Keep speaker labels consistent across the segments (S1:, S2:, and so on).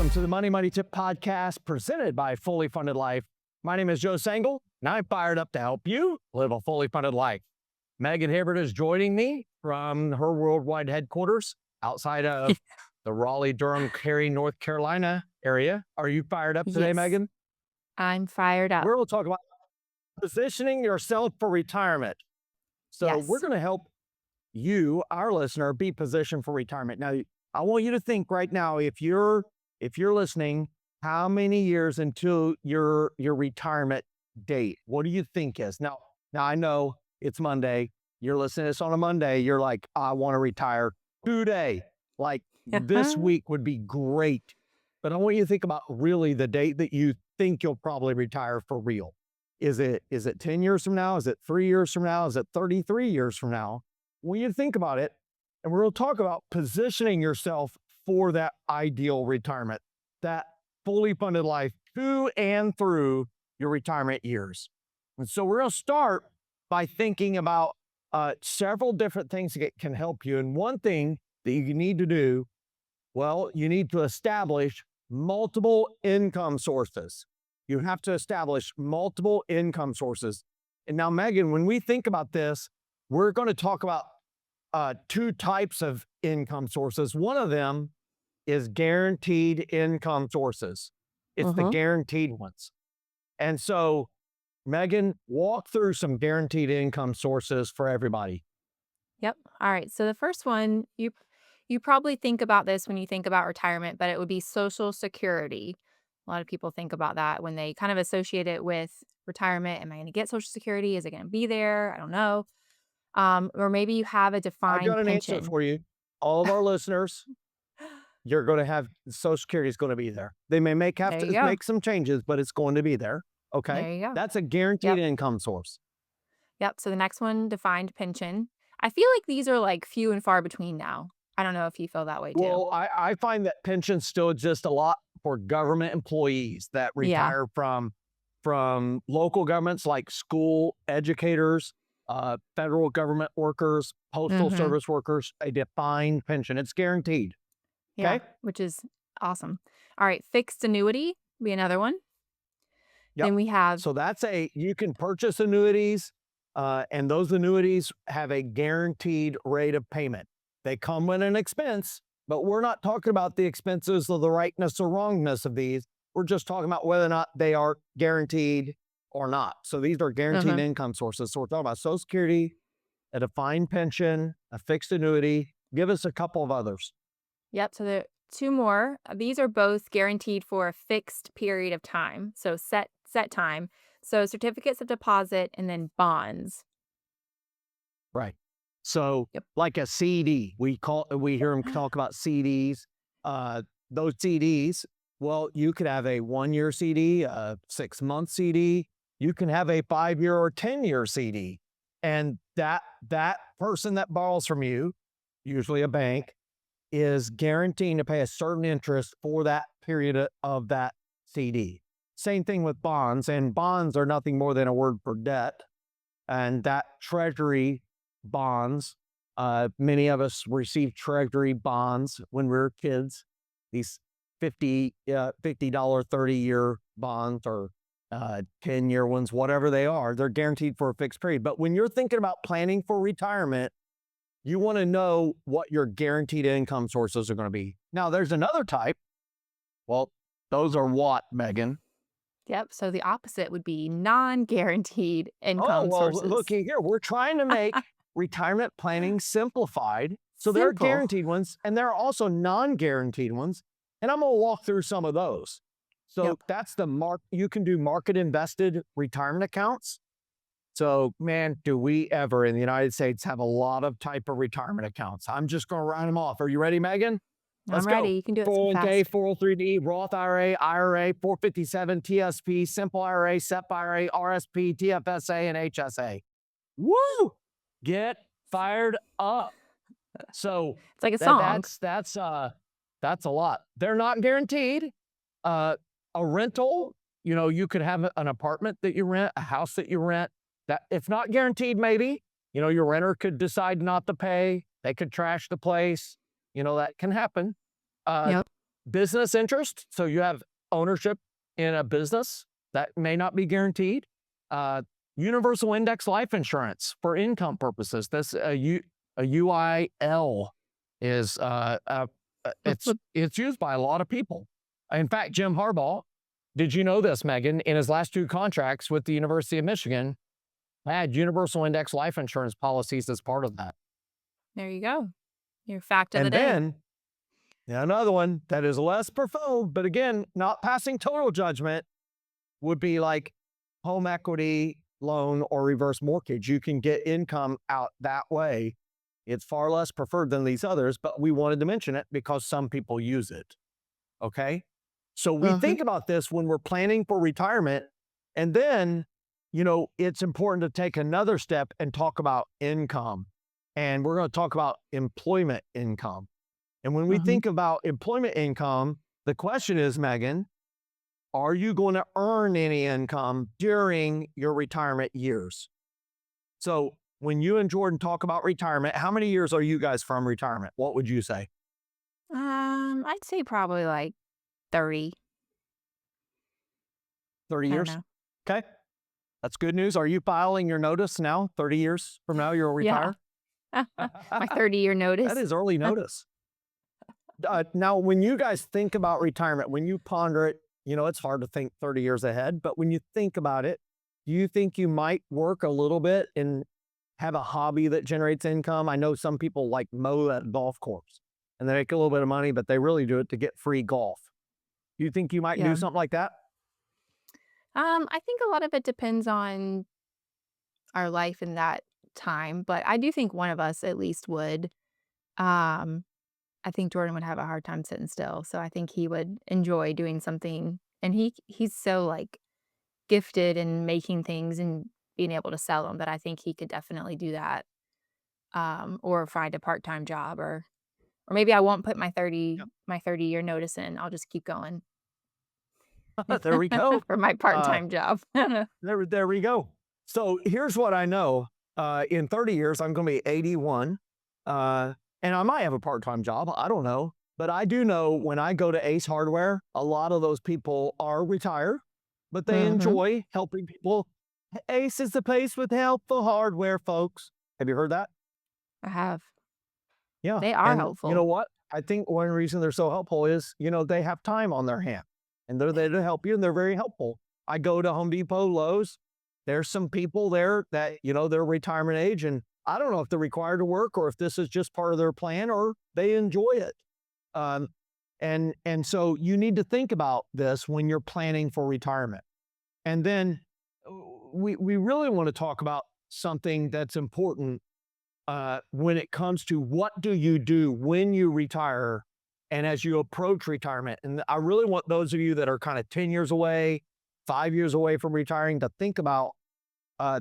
S1: Welcome to the Money Tip Podcast presented by Fully Funded Life. My name is Joe Sangle, and I'm fired up to help you live a fully funded life. Megan Hibbert is joining me from her worldwide headquarters outside of the Raleigh-Durham, Cary, North Carolina area. Are you fired up today,
S2: Yes,
S1: Megan?
S2: I'm fired up.
S1: We're going to talk about positioning yourself for retirement. So we're
S2: Yes.
S1: going to help you, our listener, be positioned for retirement. Now, I want you to think right now, if you're listening, how many years until your retirement date? What do you think is? Now I know it's Monday. You're listening to this on a Monday. You're like, I want to retire today. Like this week would be great. But I want you to think about really the date that you think you'll probably retire for real. Is it 10 years from now? Is it 3 years from now? Is it 33 years from now? When you think about it, and we're going to talk about positioning yourself for that ideal retirement, that fully funded life to and through your retirement years. And so we're going to start by thinking about several different things that can help you. And one thing that you need to do, well, you need to establish multiple income sources. You have to establish multiple income sources. And now, Megan, when we think about this, we're going to talk about two types of income sources. One of them is guaranteed income sources. It's the guaranteed ones. And so, Megan, walk through some guaranteed income sources for everybody.
S2: Yep. All right. So the first one, you probably think about this when you think about retirement, but it would be Social Security. A lot of people think about that when they kind of associate it with retirement. Am I going to get Social Security? Is it going to be there? I don't know. Or maybe you have a
S1: I've
S2: defined
S1: got an answer
S2: pension.
S1: for you. All of our listeners, you're going to have Social Security is going to be there. They may have
S2: There you
S1: to
S2: go.
S1: make some changes, but it's going to be there. Okay.
S2: There you go.
S1: That's a guaranteed
S2: Yep.
S1: income source.
S2: Yep. So the next one, defined pension. I feel like these are like few and far between now. I don't know if you feel that way too.
S1: Well, I find that pensions still exist a lot for government employees that
S2: Yeah.
S1: retire from local governments like school educators, federal government workers, postal
S2: Mm-hmm.
S1: service workers, a defined pension. It's guaranteed.
S2: Yeah.
S1: Okay.
S2: Which is awesome. All right. Fixed annuity would be another one.
S1: Yep.
S2: Then we have,
S1: So you can purchase annuities, and those annuities have a guaranteed rate of payment. They come with an expense, but we're not talking about the expenses or the rightness or wrongness of these. We're just talking about whether or not they are guaranteed or not. So these are guaranteed income sources. So we're talking about Social Security, a defined pension, a fixed annuity. Give us a couple of others.
S2: yep. So there are two more. These are both guaranteed for a fixed period of time. So set time. So certificates of deposit and then bonds.
S1: Right. So
S2: Yep.
S1: like a CD, we hear them talk about CDs. Those CDs, well, you could have a 1-year CD, a 6-month CD. You can have a 5-year or 10-year CD. And that person that borrows from you, usually a bank, is guaranteeing to pay a certain interest for that period of that CD. Same thing with bonds, and bonds are nothing more than a word for debt. And that treasury bonds, many of us received treasury bonds when we were kids, these $50, 30-year bonds or 10-year ones, whatever they are, they're guaranteed for a fixed period. But when you're thinking about planning for retirement, you want to know what your guaranteed income sources are going to be. Now, there's another type. Well, those are what, Megan?
S2: Yep. So the opposite would be non-guaranteed income sources.
S1: Looky here. We're trying to make retirement planning simplified. So there are
S2: Simple.
S1: guaranteed ones, and there are also non-guaranteed ones. And I'm going to walk through some of those. So that's you can do market invested retirement accounts. So, man, do we ever in the United States have a lot of type of retirement accounts. I'm just going to run them off. Are you ready, Megan? Let's
S2: I'm ready.
S1: go.
S2: You can do it so
S1: 401k,
S2: fast.
S1: 403d, Roth IRA, IRA, 457, TSP, Simple IRA, SEP IRA, RSP, TFSA, and HSA. Woo! Get fired up. So
S2: It's like a song.
S1: that's a lot. They're not guaranteed. A rental, you could have an apartment that you rent, a house that you rent. That it's not guaranteed, maybe. Your renter could decide not to pay. They could trash the place. That can happen.
S2: Yep.
S1: business interest. So you have ownership in a business that may not be guaranteed. Universal index life insurance for income purposes. This a UIL is it's used by a lot of people. In fact, Jim Harbaugh, did you know this, Megan? In his last 2 contracts with the University of Michigan, had universal index life insurance policies as part of that.
S2: There you go. Your fact of the
S1: And
S2: day.
S1: then another one that is less profound, but again, not passing total judgment, would be like home equity loan or reverse mortgage. You can get income out that way. It's far less preferred than these others, but we wanted to mention it because some people use it. Okay. So we
S2: Uh-huh.
S1: think about this when we're planning for retirement. And then, it's important to take another step and talk about income. And we're going to talk about employment income. And when we
S2: Uh-huh.
S1: think about employment income, the question is, Megan, are you going to earn any income during your retirement years? So when you and Jordan talk about retirement, how many years are you guys from retirement? What would you say?
S2: I'd say probably like 30.
S1: 30
S2: I don't
S1: years?
S2: know.
S1: Okay. That's good news. Are you filing your notice now? 30 years from now, you'll
S2: Yeah.
S1: retire?
S2: My 30-year
S1: That
S2: notice.
S1: is early notice. Now, when you guys think about retirement, when you ponder it, it's hard to think 30 years ahead, but when you think about it, do you think you might work a little bit and have a hobby that generates income? I know some people like mow at a golf course and they make a little bit of money, but they really do it to get free golf. Do you think you might do
S2: Yeah.
S1: something like that?
S2: I think a lot of it depends on our life in that time, but I do think one of us at least would. Um, I think Jordan would have a hard time sitting still, so I think he would enjoy doing something, and he's so, like, gifted in making things and being able to sell them that I think he could definitely do that, or find a part-time job or maybe I won't put my 30-year notice in, I'll just keep going
S1: There we go.
S2: for my
S1: Uh,
S2: part-time job.
S1: there we go. So here's what I know. In 30 years, I'm going to be 81. And I might have a part-time job. I don't know. But I do know when I go to Ace Hardware, a lot of those people are retired, but they
S2: Mhm.
S1: enjoy helping people. Ace is the place with helpful hardware, folks. Have you heard that?
S2: I have.
S1: Yeah.
S2: They are
S1: And you know
S2: helpful.
S1: what? I think one reason they're so helpful is, they have time on their hand and they're there to help you and they're very helpful. I go to Home Depot, Lowe's. There's some people there that, they're retirement age and I don't know if they're required to work or if this is just part of their plan or they enjoy it. Um, and so you need to think about this when you're planning for retirement. And then we really want to talk about something that's important when it comes to what do you do when you retire and as you approach retirement. And I really want those of you that are kind of 10 years away, 5 years away from retiring to think about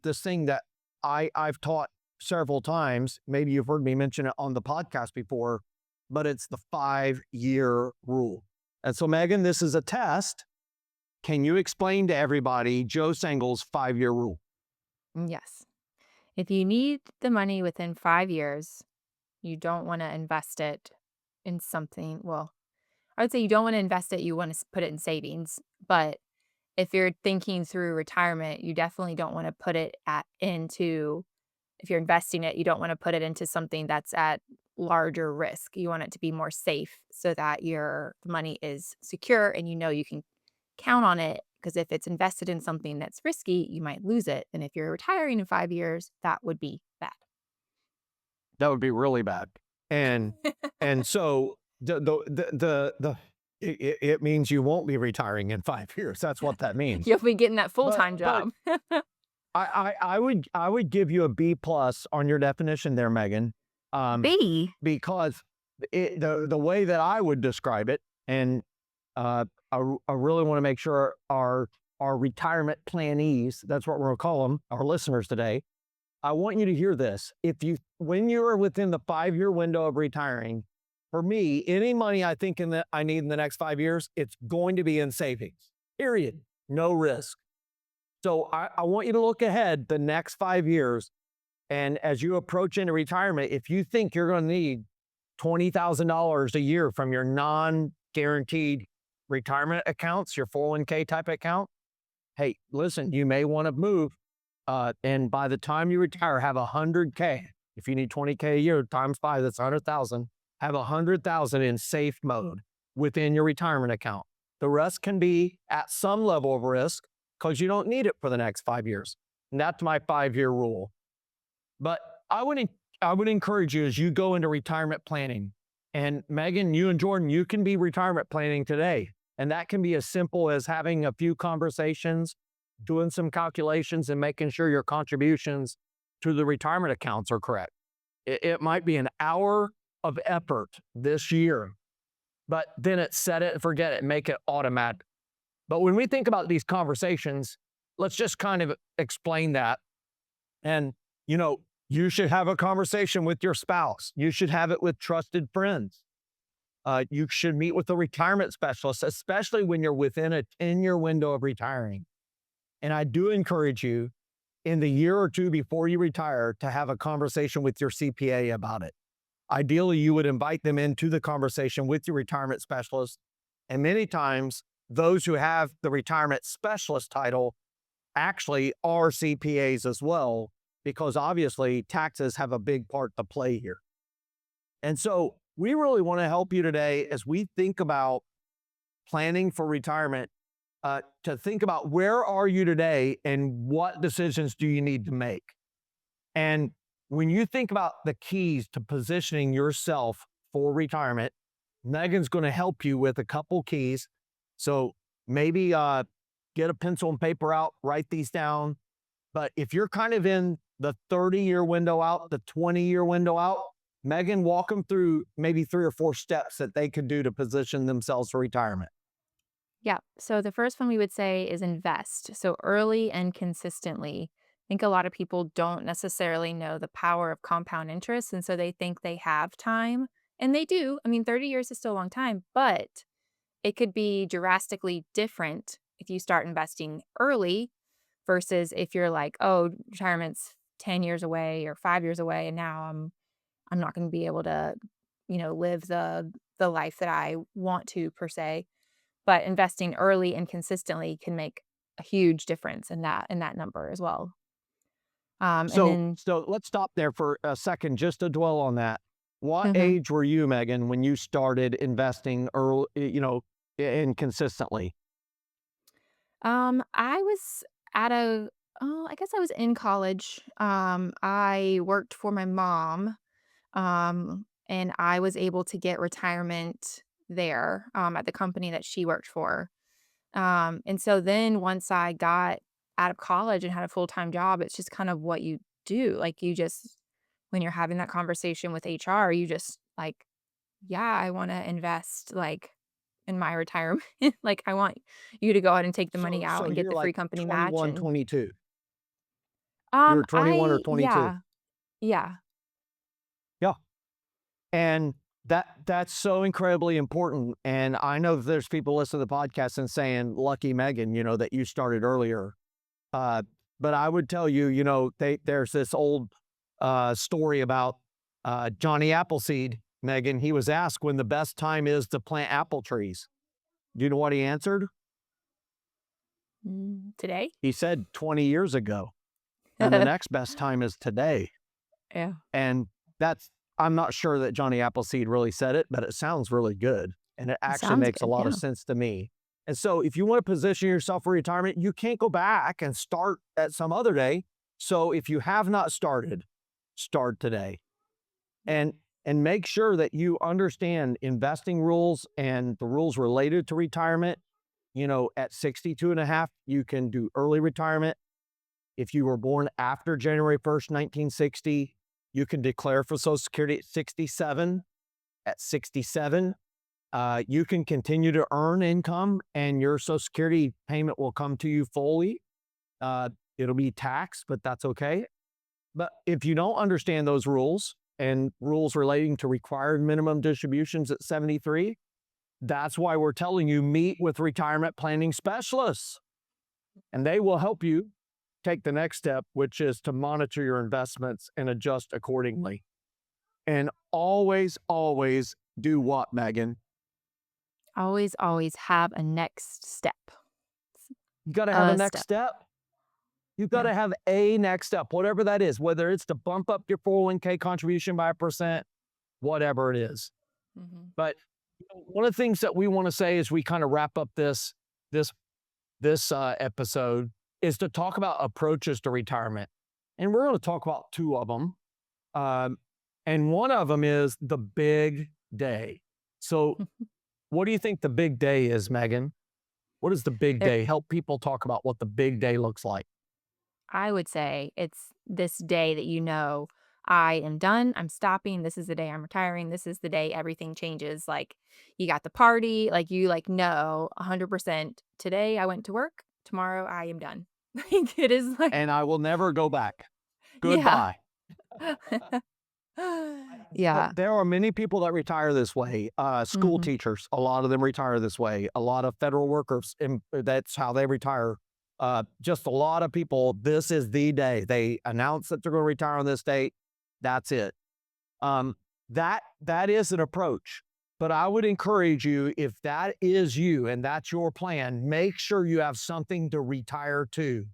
S1: this thing that I've taught several times. Maybe you've heard me mention it on the podcast before, but it's the 5-year rule. And so, Megan, this is a test. Can you explain to everybody Joe Sengel's 5-year rule?
S2: Yes. If you need the money within 5 years, you don't wanna invest it in something well, I would say you don't wanna invest it, you wanna put it in savings, but if you're thinking through retirement, you definitely don't wanna put it at into if you're investing it, you don't wanna put it into something that's at larger risk. You want it to be more safe so that your money is secure and you know you can count on it, because if it's invested in something that's risky, you might lose it, and if you're retiring in 5 years, that would be bad.
S1: That would be really bad. And and so it means you won't be retiring in 5 years. That's what that means.
S2: You'll be getting that
S1: But
S2: full-time
S1: but
S2: job.
S1: I would give you a B plus on your definition there, Megan, um,
S2: B.
S1: because the way that I would describe it, and I really want to make sure our retirement plannees, that's what we're gonna call them, our listeners today. I want you to hear this. If you when you are within the 5-year window of retiring, for me, any money I think I need in the next 5 years, it's going to be in savings. Period. No risk. So I want you to look ahead the next 5 years. And as you approach into retirement, if you think you're going to need $20,000 a year from your non guaranteed retirement accounts, your 401k type account, hey, listen, you may want to move. And by the time you retire, have 100K. If you need 20K a year times five, that's 100,000. Have 100,000 in safe mode within your retirement account. The rest can be at some level of risk because you don't need it for the next 5 years. And that's my 5-year rule. But I would encourage you as you go into retirement planning. And Megan, you and Jordan, you can be retirement planning today. And that can be as simple as having a few conversations, doing some calculations, and making sure your contributions to the retirement accounts are correct. It might be an hour of effort this year, but then it's set it and forget it, make it automatic. But when we think about these conversations, let's just kind of explain that. And, you should have a conversation with your spouse. You should have it with trusted friends. You should meet with a retirement specialist, especially when you're within a 10-year window of retiring. And I do encourage you in the year or two before you retire to have a conversation with your CPA about it. Ideally, you would invite them into the conversation with your retirement specialist. And many times, those who have the retirement specialist title actually are CPAs as well, because obviously taxes have a big part to play here. And so we really want to help you today as we think about planning for retirement, to think about where are you today and what decisions do you need to make. And when you think about the keys to positioning yourself for retirement, Megan's going to help you with a couple keys. So maybe get a pencil and paper out, write these down. But if you're kind of in the 30-year window out, the 20-year window out, Megan, walk them through maybe 3 or 4 steps that they could do to position themselves for retirement.
S2: Yeah. So the first one we would say is invest. So early and consistently. I think a lot of people don't necessarily know the power of compound interest. And so they think they have time. And they do. I mean, 30 years is still a long time, but it could be drastically different if you start investing early versus if you're like, oh, retirement's 10 years away or 5 years away. And now I'm not going to be able to, live the life that I want to per se. But investing early and consistently can make a huge difference in that number as well. And
S1: So,
S2: then
S1: so let's stop there for a second just to dwell on that. What
S2: mhm.
S1: age were you, Megan, when you started investing early, and consistently?
S2: I was at a oh, I guess I was in college. I worked for my mom, and I was able to get retirement there, at the company that she worked for. And so then once I got out of college and had a full-time job, it's just kind of what you do. Like you just when you're having that conversation with HR, you just like, yeah, I want to invest like in my retirement. Like I want you to go ahead and take the money out
S1: So
S2: and get
S1: you're
S2: the free
S1: like
S2: company match
S1: 21,
S2: and
S1: 22. You were 21 or 22.
S2: yeah. Yeah.
S1: Yeah. And that's so incredibly important. And I know that there's people listening to the podcast and saying, lucky Megan, that you started earlier. Uh, but I would tell you, there's this old story about Johnny Appleseed, Megan. He was asked when the best time is to plant apple trees. Do you know what he answered?
S2: Today?
S1: He said 20 years ago. And the next best time is today.
S2: Yeah.
S1: And that's, I'm not sure that Johnny Appleseed really said it, but it sounds really good. And it
S2: It
S1: actually
S2: sounds
S1: makes a
S2: good.
S1: lot of
S2: Yeah.
S1: sense to me. And so if you want to position yourself for retirement, you can't go back and start at some other day. So if you have not started, start today. And and make sure that you understand investing rules and the rules related to retirement. At 62 and a half, you can do early retirement. If you were born after January 1st, 1960, you can declare for Social Security at 67. At 67, you can continue to earn income and your Social Security payment will come to you fully. It'll be taxed, but that's okay. But if you don't understand those rules and rules relating to required minimum distributions at 73, that's why we're telling you meet with retirement planning specialists and they will help you take the next step, which is to monitor your investments and adjust accordingly. And always, always do what, Megan?
S2: Always, always have a next step.
S1: You got to have a
S2: A
S1: next
S2: step.
S1: step. You got
S2: Yeah.
S1: to have a next step, whatever that is, whether it's to bump up your 401k contribution by 1%, whatever it is.
S2: Mhm.
S1: But one of the things that we want to say as we kind of wrap up this episode is to talk about approaches to retirement, and we're going to talk about two of them. And one of them is the big day. So, what do you think the big day is, Megan? What is the big
S2: There
S1: day? Help people talk about what the big day looks like.
S2: I would say it's this day that you know, "I am done, I'm stopping, this is the day I'm retiring, this is the day everything changes." Like, you got the party, like, you, like, know 100%, "Today I went to work, tomorrow I am done." Like, it is like
S1: And I will never go back.
S2: yeah.
S1: Goodbye.
S2: Yeah.
S1: There are many people that retire this way. School
S2: Mhm.
S1: teachers, a lot of them retire this way. A lot of federal workers, that's how they retire. Just a lot of people, this is the day. They announce that they're going to retire on this date. That's it. Um, that is an approach. But I would encourage you, if that is you and that's your plan, make sure you have something to retire to,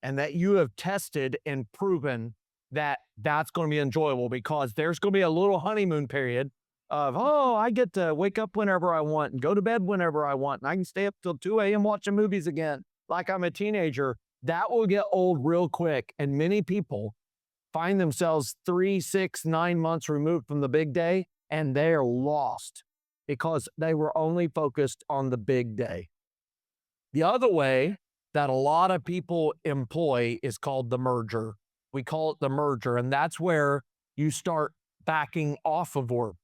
S1: and that you have tested and proven that that's going to be enjoyable, because there's going to be a little honeymoon period of, oh, I get to wake up whenever I want and go to bed whenever I want, and I can stay up till 2 a.m. watching movies again like I'm a teenager. That will get old real quick. And many people find themselves 3, 6, 9 months removed from the big day, and they're lost because they were only focused on the big day. The other way that a lot of people employ is called the merger. We call it the merger, and that's where you start backing off of work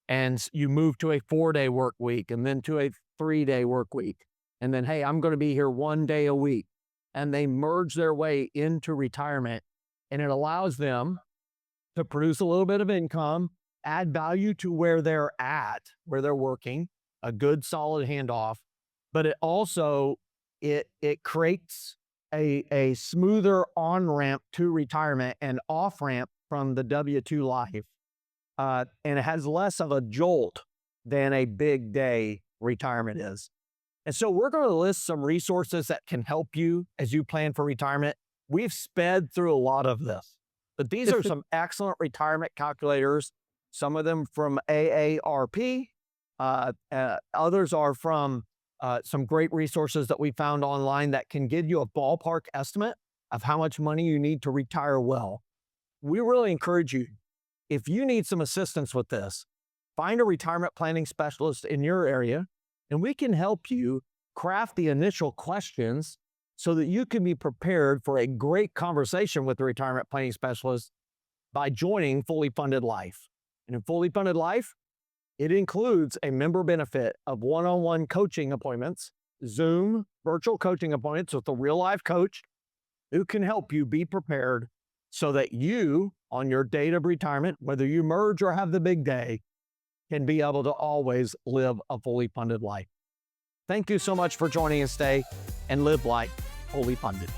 S1: and you move to a 4-day work week and then to a 3-day work week. And then, hey, I'm going to be here 1 day a week. And they merge their way into retirement, and it allows them to produce a little bit of income, add value to where they're at, where they're working, a good solid handoff. But it also it creates a smoother on ramp to retirement and off ramp from the W-2 life. And it has less of a jolt than a big day retirement is. And so we're going to list some resources that can help you as you plan for retirement. We've sped through a lot of this, but these are some excellent retirement calculators. Some of them from AARP. Others are from some great resources that we found online that can give you a ballpark estimate of how much money you need to retire well. We really encourage you, if you need some assistance with this, find a retirement planning specialist in your area, and we can help you craft the initial questions so that you can be prepared for a great conversation with the retirement planning specialist by joining Fully Funded Life. And in Fully Funded Life, it includes a member benefit of one-on-one coaching appointments, Zoom virtual coaching appointments with a real-life coach who can help you be prepared so that you, on your date of retirement, whether you merge or have the big day, can be able to always live a fully funded life. Thank you so much for joining us today, and live life fully funded.